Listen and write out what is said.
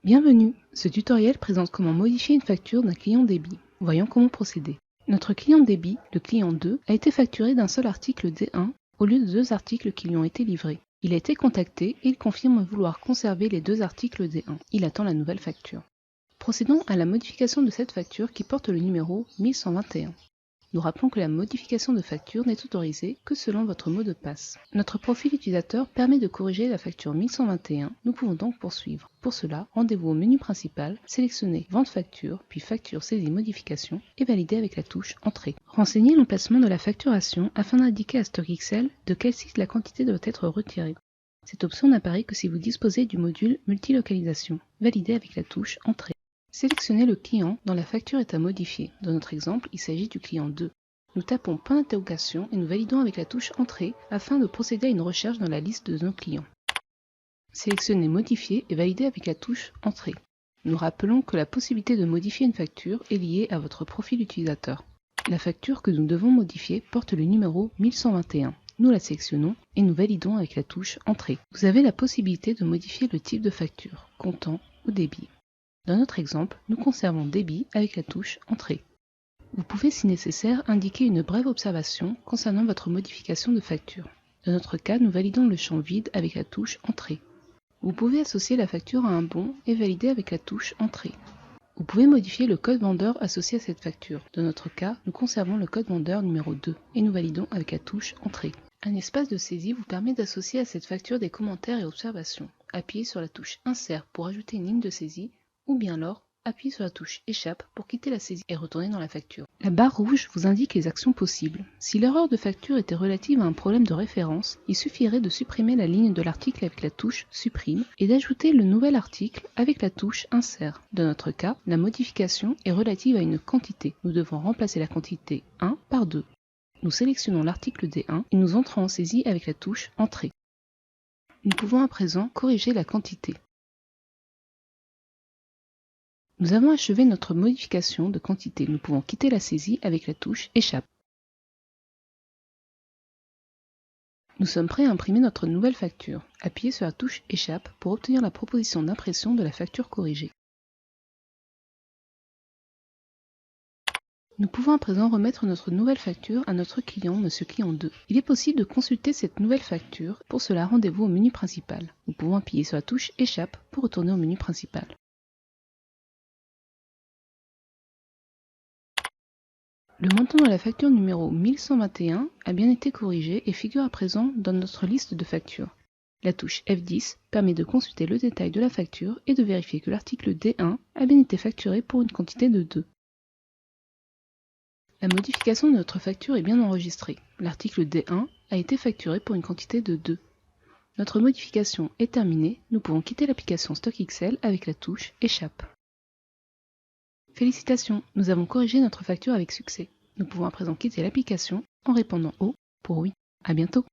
Bienvenue! Ce tutoriel présente comment modifier une facture d'un client débit. Voyons comment procéder. Notre client débit, le client 2, a été facturé d'un seul article D1 au lieu de 2 articles qui lui ont été livrés. Il a été contacté et il confirme vouloir conserver les 2 articles D1. Il attend la nouvelle facture. Procédons à la modification de cette facture qui porte le numéro 1121. Nous rappelons que la modification de facture n'est autorisée que selon votre mot de passe. Notre profil utilisateur permet de corriger la facture 1121. Nous pouvons donc poursuivre. Pour cela, rendez-vous au menu principal, sélectionnez Vente facture, puis Facture saisie modification et validez avec la touche Entrée. Renseignez l'emplacement de la facturation afin d'indiquer à StockXL de quel site la quantité doit être retirée. Cette option n'apparaît que si vous disposez du module multilocalisation. Validez avec la touche Entrée. Sélectionnez le client dont la facture est à modifier. Dans notre exemple, il s'agit du client 2. Nous tapons point d'interrogation et nous validons avec la touche Entrée afin de procéder à une recherche dans la liste de nos clients. Sélectionnez Modifier et validez avec la touche Entrée. Nous rappelons que la possibilité de modifier une facture est liée à votre profil utilisateur. La facture que nous devons modifier porte le numéro 1121. Nous la sélectionnons et nous validons avec la touche Entrée. Vous avez la possibilité de modifier le type de facture, comptant ou débit. Dans notre exemple, nous conservons débit avec la touche Entrée. Vous pouvez, si nécessaire, indiquer une brève observation concernant votre modification de facture. Dans notre cas, nous validons le champ vide avec la touche Entrée. Vous pouvez associer la facture à un bon et valider avec la touche Entrée. Vous pouvez modifier le code vendeur associé à cette facture. Dans notre cas, nous conservons le code vendeur numéro 2 et nous validons avec la touche Entrée. Un espace de saisie vous permet d'associer à cette facture des commentaires et observations. Appuyez sur la touche Insert pour ajouter une ligne de saisie ou bien alors, appuyez sur la touche Échappe pour quitter la saisie et retourner dans la facture. La barre rouge vous indique les actions possibles. Si l'erreur de facture était relative à un problème de référence, il suffirait de supprimer la ligne de l'article avec la touche Supprime et d'ajouter le nouvel article avec la touche Insert. Dans notre cas, la modification est relative à une quantité. Nous devons remplacer la quantité 1 par 2. Nous sélectionnons l'article D1 et nous entrons en saisie avec la touche Entrée. Nous pouvons à présent corriger la quantité. Nous avons achevé notre modification de quantité. Nous pouvons quitter la saisie avec la touche Échappe. Nous sommes prêts à imprimer notre nouvelle facture. Appuyez sur la touche Échappe pour obtenir la proposition d'impression de la facture corrigée. Nous pouvons à présent remettre notre nouvelle facture à notre client, Monsieur Client 2. Il est possible de consulter cette nouvelle facture. Pour cela, rendez-vous au menu principal. Nous pouvons appuyer sur la touche Échappe pour retourner au menu principal. Le montant de la facture numéro 1121 a bien été corrigé et figure à présent dans notre liste de factures. La touche F10 permet de consulter le détail de la facture et de vérifier que l'article D1 a bien été facturé pour une quantité de 2. La modification de notre facture est bien enregistrée. L'article D1 a été facturé pour une quantité de 2. Notre modification est terminée, nous pouvons quitter l'application StockXL avec la touche Échappe. Félicitations, nous avons corrigé notre facture avec succès. Nous pouvons à présent quitter l'application en répondant au pour oui. À bientôt.